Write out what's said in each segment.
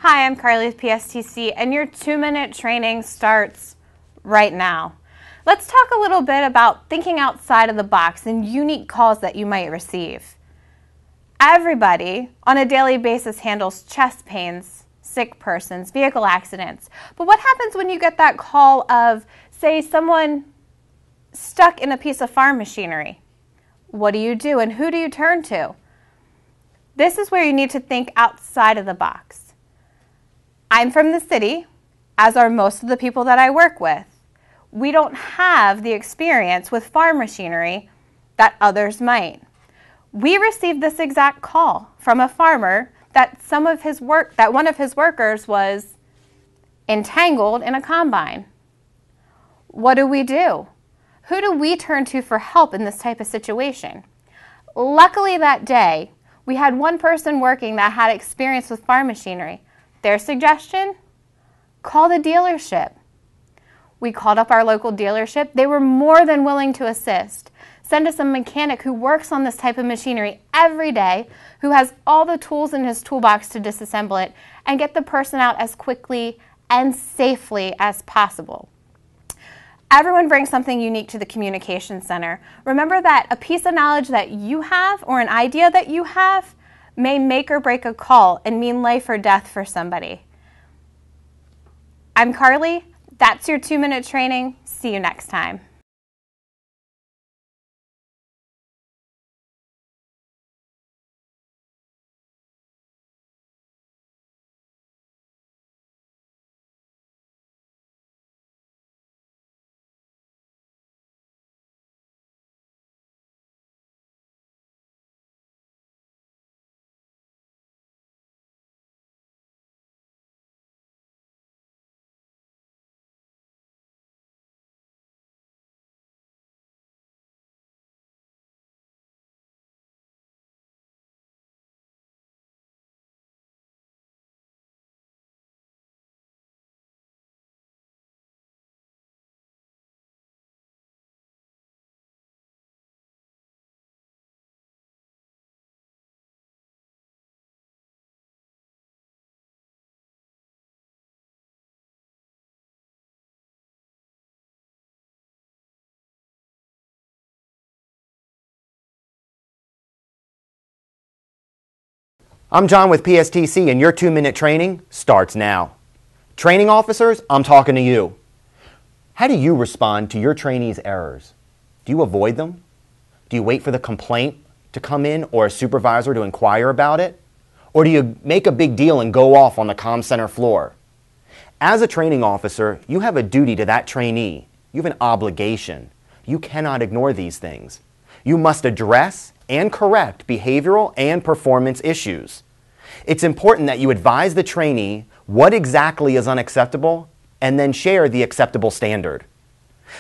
Hi, I'm Karlea with PSTC, and your 2-minute training starts right now. Let's talk a little bit about thinking outside of the box and unique calls that you might receive. Everybody on a daily basis handles chest pains, sick persons, vehicle accidents. But what happens when you get that call of, say, someone stuck in a piece of farm machinery? What do you do and who do you turn to? This is where you need to think outside of the box. I'm from the city, as are most of the people that I work with. We don't have the experience with farm machinery that others might. We received this exact call from a farmer that one of his workers was entangled in a combine. What do we do? Who do we turn to for help in this type of situation? Luckily that day, we had one person working that had experience with farm machinery. Their suggestion? Call the dealership. We called up our local dealership. They were more than willing to assist. Send us a mechanic who works on this type of machinery every day, who has all the tools in his toolbox to disassemble it and get the person out as quickly and safely as possible. Everyone brings something unique to the communication center. Remember that a piece of knowledge that you have or an idea that you have may make or break a call and mean life or death for somebody. I'm Karlea. That's your 2-minute training. See you next time. I'm John with PSTC, and your 2-minute training starts now. Training officers, I'm talking to you. How do you respond to your trainees' errors? Do you avoid them? Do you wait for the complaint to come in or a supervisor to inquire about it? Or do you make a big deal and go off on the comm center floor? As a training officer, you have a duty to that trainee. You have an obligation. You cannot ignore these things. You must address and correct behavioral and performance issues. It's important that you advise the trainee what exactly is unacceptable and then share the acceptable standard.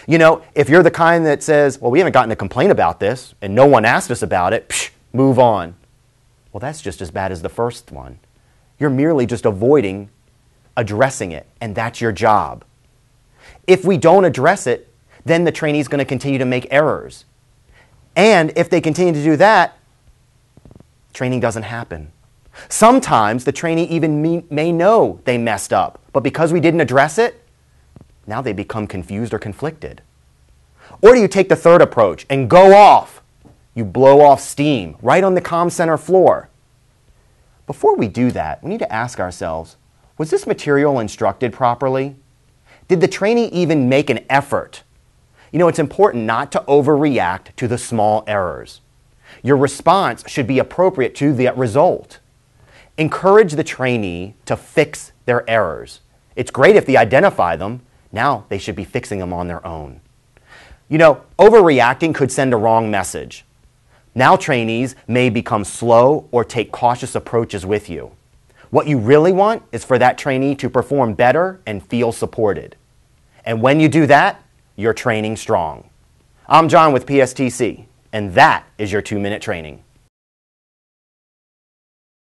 You know, if you're the kind that says, well, we haven't gotten a complaint about this and no one asked us about it, move on. Well, that's just as bad as the first one. You're merely just avoiding addressing it, and that's your job. If we don't address it, then the trainee's going to continue to make errors. And if they continue to do that, training doesn't happen. Sometimes the trainee even may know they messed up, but because we didn't address it, now they become confused or conflicted. Or do you take the third approach and go off? You blow off steam right on the comm center floor. Before we do that, we need to ask ourselves, was this material instructed properly? Did the trainee even make an effort? You know, it's important not to overreact to the small errors. Your response should be appropriate to the result. Encourage the trainee to fix their errors. It's great if they identify them. Now they should be fixing them on their own. You know, overreacting could send a wrong message. Now trainees may become slow or take cautious approaches with you. What you really want is for that trainee to perform better and feel supported. And when you do that, you're training strong. I'm John with PSTC, and that is your 2-minute training.